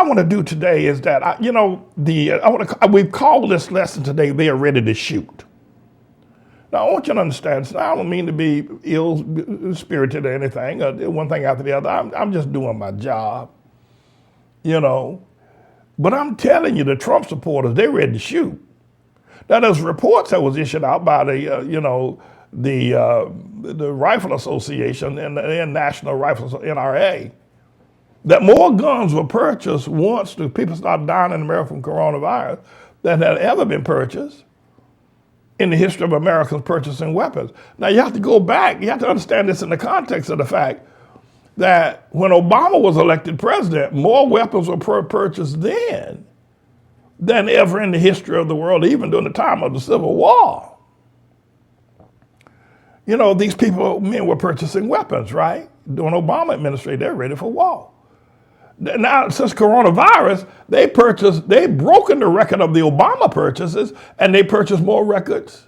I want to do today is that, we've called this lesson today, they are ready to shoot. Now, I want you to understand, I don't mean to be ill-spirited or anything, one thing after the other. I'm just doing my job, But I'm telling you, the Trump supporters, they're ready to shoot. Now, there's reports that was issued out by the Rifle Association and the National Rifle NRA, that more guns were purchased once the people started dying in America from coronavirus than had ever been purchased in the history of Americans purchasing weapons. Now, you have to go back. You have to understand this in the context of the fact that when Obama was elected president, more weapons were purchased then than ever in the history of the world, even during the time of the Civil War. These men were purchasing weapons, right? During Obama administration, they're ready for war. Now, since coronavirus, they've broken the record of the Obama purchases, and they purchased more weapons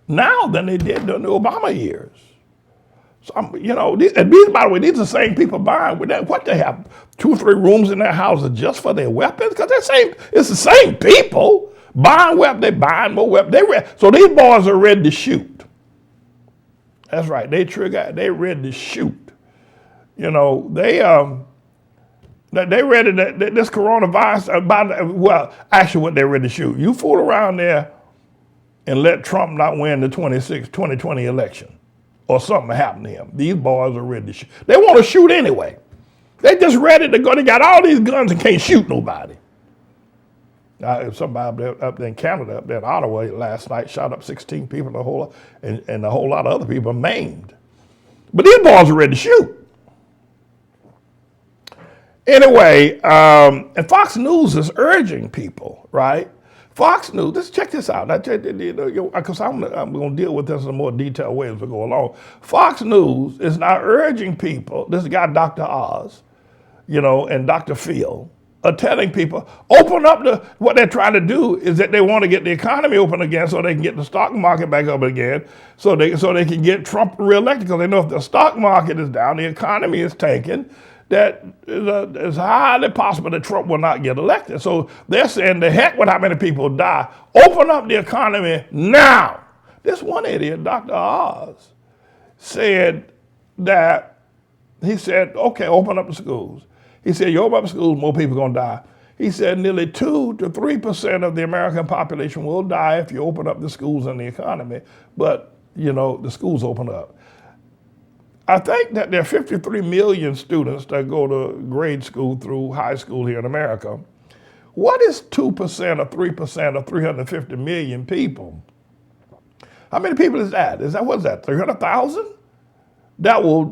now than they did during the Obama years. So, and these, by the way, these are the same people buying with that. What, they have 2 or 3 rooms in their houses just for their weapons? Because it's the same people buying weapons. They're buying more weapons. So these boys are ready to shoot. That's right. They're ready to shoot. They ready to, this coronavirus, actually what they're ready to shoot. You fool around there and let Trump not win the 2020 election, or something happen to him. These boys are ready to shoot. They want to shoot anyway. They just ready to go. They got all these guns and can't shoot nobody. Somebody up there in Canada, up there in Ottawa last night, shot up 16 people, and a whole lot of other people maimed. But these boys are ready to shoot. Anyway, and Fox News is urging people, right? Fox News, check this out. Because I'm going to deal with this in a more detailed way as we go along. Fox News is now urging people, this guy, Dr. Oz, and Dr. Phil, are telling people, open up what they're trying to do is that they want to get the economy open again so they can get the stock market back up again, so they can get Trump reelected, because they know if the stock market is down, the economy is tanking, that it's highly possible that Trump will not get elected. So they're saying, the heck with how many people die. Open up the economy now. This one idiot, Dr. Oz, said, okay, open up the schools. He said, you open up the schools, more people are going to die. He said nearly 2 to 3% of the American population will die if you open up the schools and the economy, but, the schools open up. I think that there are 53 million students that go to grade school through high school here in America. What is 2% or 3% of 350 million people? How many people is that? What is that, 300,000? That will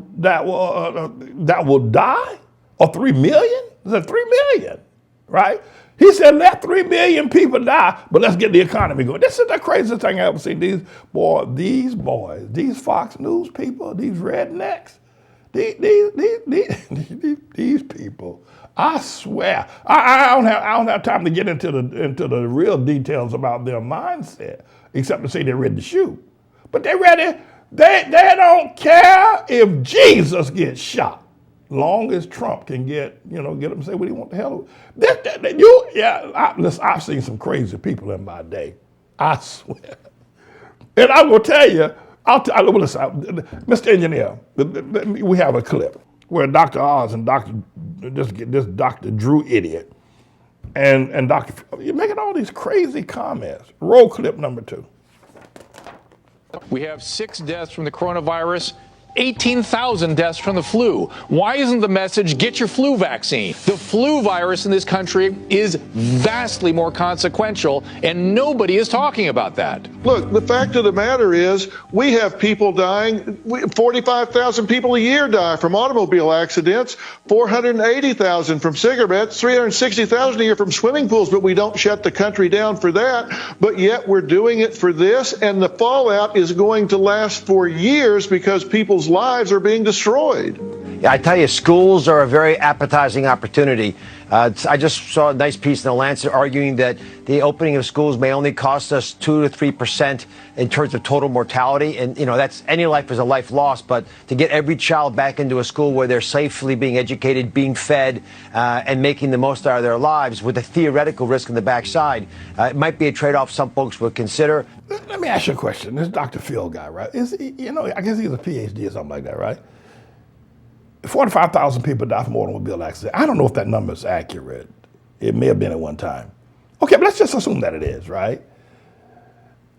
die? Or 3 million? Is that 3 million, right? He said, let 3 million people die, but let's get the economy going. This is the craziest thing I ever seen. These boys, these Fox News people, these rednecks, these people, I swear, I don't have time to get into the real details about their mindset, except to say they're ready to shoot. But they're ready, they don't care if Jesus gets shot. Long as Trump can get him to say what he wants to hell. Listen, I've seen some crazy people in my day. I swear. And I will tell you, listen, Mr. Engineer, we have a clip where Dr. Oz and this Dr. Drew idiot and Dr. You're making all these crazy comments. Roll clip number 2. We have 6 deaths from the coronavirus, 18,000 deaths from the flu. Why isn't the message, get your flu vaccine? The flu virus in this country is vastly more consequential, and nobody is talking about that. Look, the fact of the matter is we have people dying. 45,000 people a year die from automobile accidents, 480,000 from cigarettes, 360,000 a year from swimming pools, but we don't shut the country down for that. But yet we're doing it for this, and the fallout is going to last for years because people's lives are being destroyed. Yeah, I tell you, schools are a very appetizing opportunity. I just saw a nice piece in the Lancet arguing that the opening of schools may only cost us 2 to 3% in terms of total mortality. And, you know, that's any life is a life lost. But to get every child back into a school where they're safely being educated, being fed, and making the most out of their lives with a theoretical risk in the backside, it might be a trade-off some folks would consider. Let me ask you a question. This Dr. Phil guy, right? Is he, you know, I guess he's a PhD or something like that, right? 45,000 people die from automobile accidents. I don't know if that number is accurate. It may have been at one time. Okay, but let's just assume that it is, right?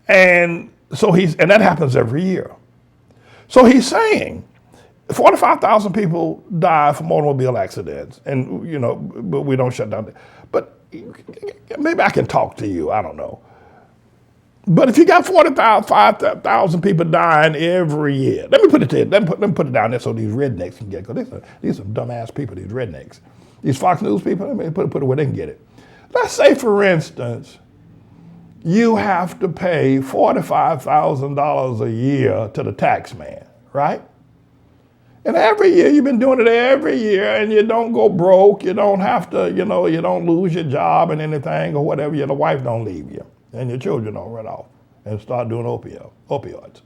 And so and that happens every year. So he's saying 45,000 people die from automobile accidents, and you know, but we don't shut down. But maybe I can talk to you. I don't know. But if you got 45,000 people dying every year, let me put it down there so these rednecks can get it, because these are some dumbass people, these rednecks. These Fox News people, let me put it where they can get it. Let's say, for instance, you have to pay $45,000 a year to the tax man, right? And every year, you've been doing it every year, and you don't go broke, you don't have to, you know, you don't lose your job and anything or whatever, your wife don't leave you. And your children don't run off and start doing opioids.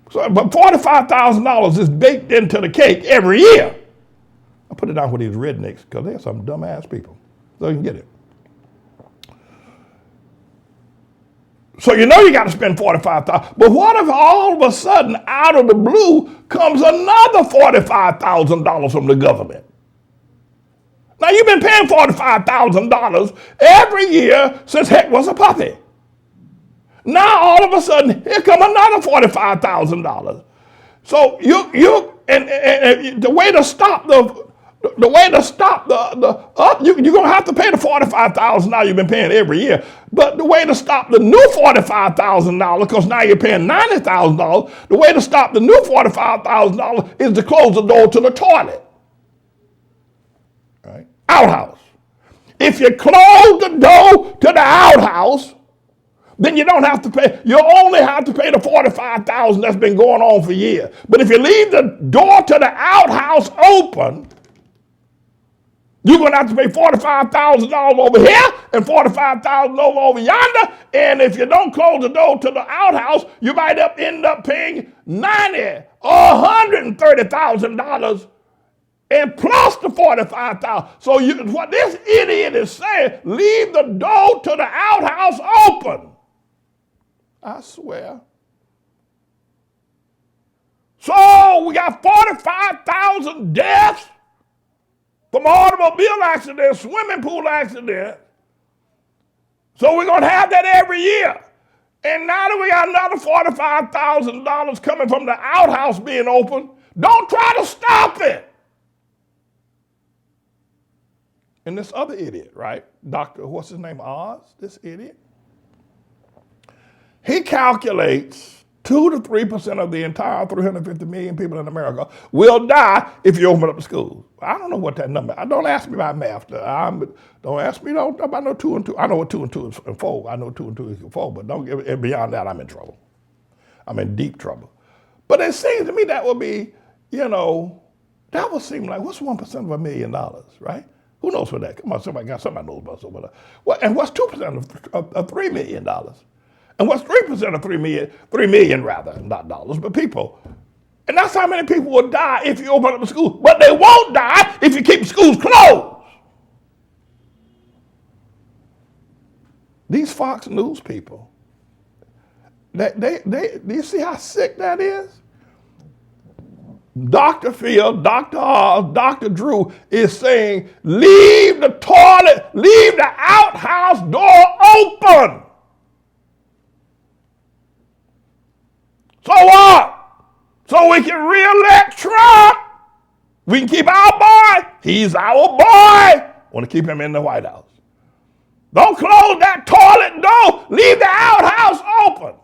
So, but $45,000 is baked into the cake every year. I put it down for these rednecks because they're some dumbass people. So you can get it. So you know you got to spend $45,000. But what if all of a sudden, out of the blue, comes another $45,000 from the government? Now, you've been paying $45,000 every year since heck was a puppy. Now, all of a sudden, here come another $45,000. So and the way to stop you're gonna have to pay the $45,000 now you've been paying every year. But the way to stop the new $45,000, because now you're paying $90,000, the way to stop the new $45,000 is to close the door to the toilet. Right? Outhouse. If you close the door to the outhouse, then you don't have to pay. You only have to pay the $45,000 that's been going on for years. But if you leave the door to the outhouse open, you're going to have to pay $45,000 over here and $45,000 over yonder. And if you don't close the door to the outhouse, you might end up paying $90,000 or $130,000. And plus the $45,000. So what this idiot is saying, leave the door to the outhouse open. I swear. So we got 45,000 deaths from automobile accidents, swimming pool accidents. So we're going to have that every year. And now that we got another $45,000 coming from the outhouse being open, don't try to stop it. And this other idiot, right? Dr. What's his name? Oz, this idiot. He calculates 2 to 3% of the entire 350 million people in America will die if you open up the schools. I don't know what that number is. Don't ask me about math. Don't ask me about no 2 and 2. I know what 2 and 2 is and 4. I know 2 and 2 is 4, but don't give it beyond that. I'm in trouble. I'm in deep trouble. But it seems to me that would be, that would seem like, what's 1% of $1 million, right? Who knows what that? Come on, somebody knows about something. And what's 2% of $3 million? And what's 3% of 3 million rather, not dollars, but people. And that's how many people will die if you open up the schools. But they won't die if you keep schools closed. These Fox News people, do you see how sick that is? Dr. Phil, Dr. Oz, Dr. Drew is saying, leave the outhouse door open. So what? So we can re-elect Trump. We can keep our boy. He's our boy. Want to keep him in the White House. Don't close that toilet door. Leave the outhouse open.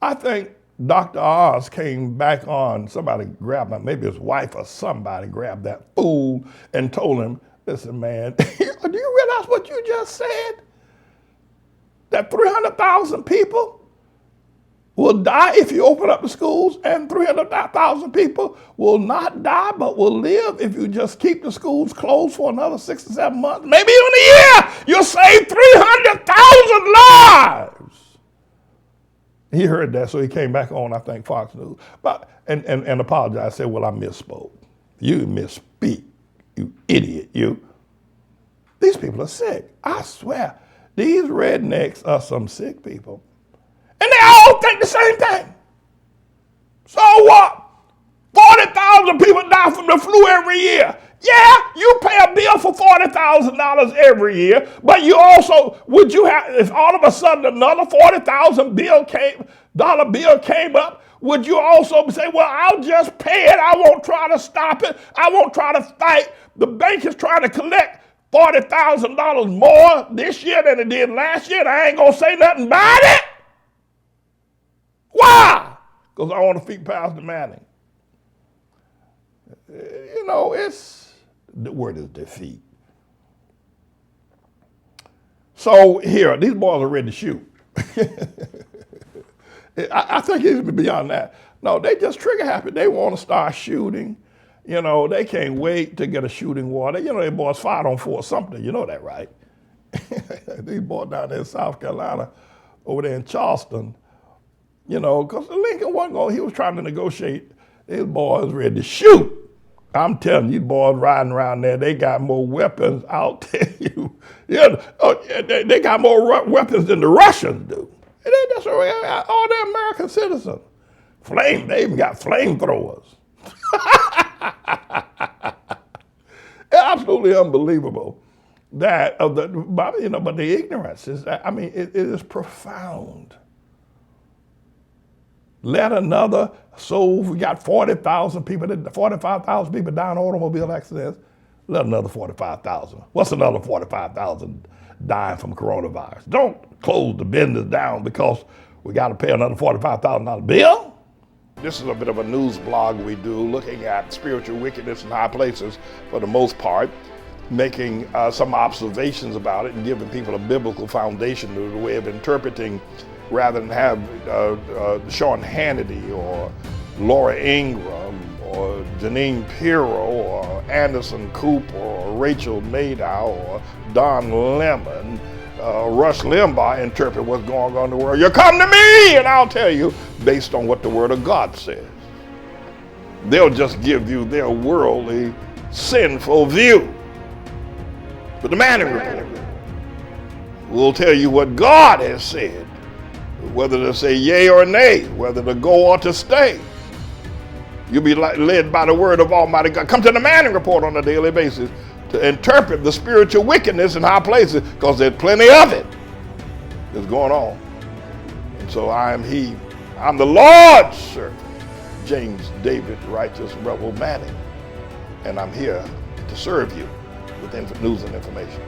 I think Dr. Oz came back on, somebody grabbed him, maybe his wife or somebody grabbed that fool and told him, listen, man, do you realize what you just said? That 300,000 people will die if you open up the schools, and 300,000 people will not die but will live if you just keep the schools closed for another 6 to 7 months, maybe even a year. You'll save 300,000 lives. He heard that, so he came back on, I think, Fox News, and apologized, said, well, I misspoke. You misspeak, you idiot, you. These people are sick. I swear, these rednecks are some sick people. And they all think the same thing. So what? 40,000 people die from the flu every year. Yeah, you pay a bill for $40,000 every year, but you also, would you have, if all of a sudden another $40,000 bill came up, would you also say, well, I'll just pay it. I won't try to stop it. I won't try to fight. The bank is trying to collect $40,000 more this year than it did last year, and I ain't going to say nothing about it. Why? Because I want to feed Pastor Manning. You know, the word is defeat. So here, these boys are ready to shoot. I think it's beyond that. No, they just trigger happy. They want to start shooting. You know, they can't wait to get a shooting war. You know, they boys fired on Fort Sumter. You know that, right? These boys down there in South Carolina, over there in Charleston, you know, because Lincoln wasn't going, he was trying to negotiate. These boys ready to shoot. I'm telling you, boys riding around there, they got more weapons, I'll tell you. They got more weapons than the Russians do. And they just all the American citizens. They even got flamethrowers. Absolutely unbelievable. But the ignorance is, it is profound. Let another, so we got 40,000 people, 45,000 people die in automobile accidents. Let another 45,000. What's another 45,000 dying from coronavirus? Don't close the business down because we got to pay another $45,000 bill. This is a bit of a news blog we do looking at spiritual wickedness in high places for the most part, making some observations about it and giving people a biblical foundation to the way of interpreting rather than have Sean Hannity or Laura Ingraham or Janine Pirro or Anderson Cooper or Rachel Maddow or Don Lemon, Rush Limbaugh interpret what's going on in the world. You come to me and I'll tell you based on what the Word of God says. They'll just give you their worldly, sinful view. But the Manning Report will tell you what God has said, whether to say yea or nay, whether to go or to stay. You'll be led by the word of Almighty God. Come to the Manning Report on a daily basis to interpret the spiritual wickedness in high places, because there's plenty of it that's going on. And so I am he. I'm the Lord's servant, James David Righteous Rebel Manning, and I'm here to serve you with news and information.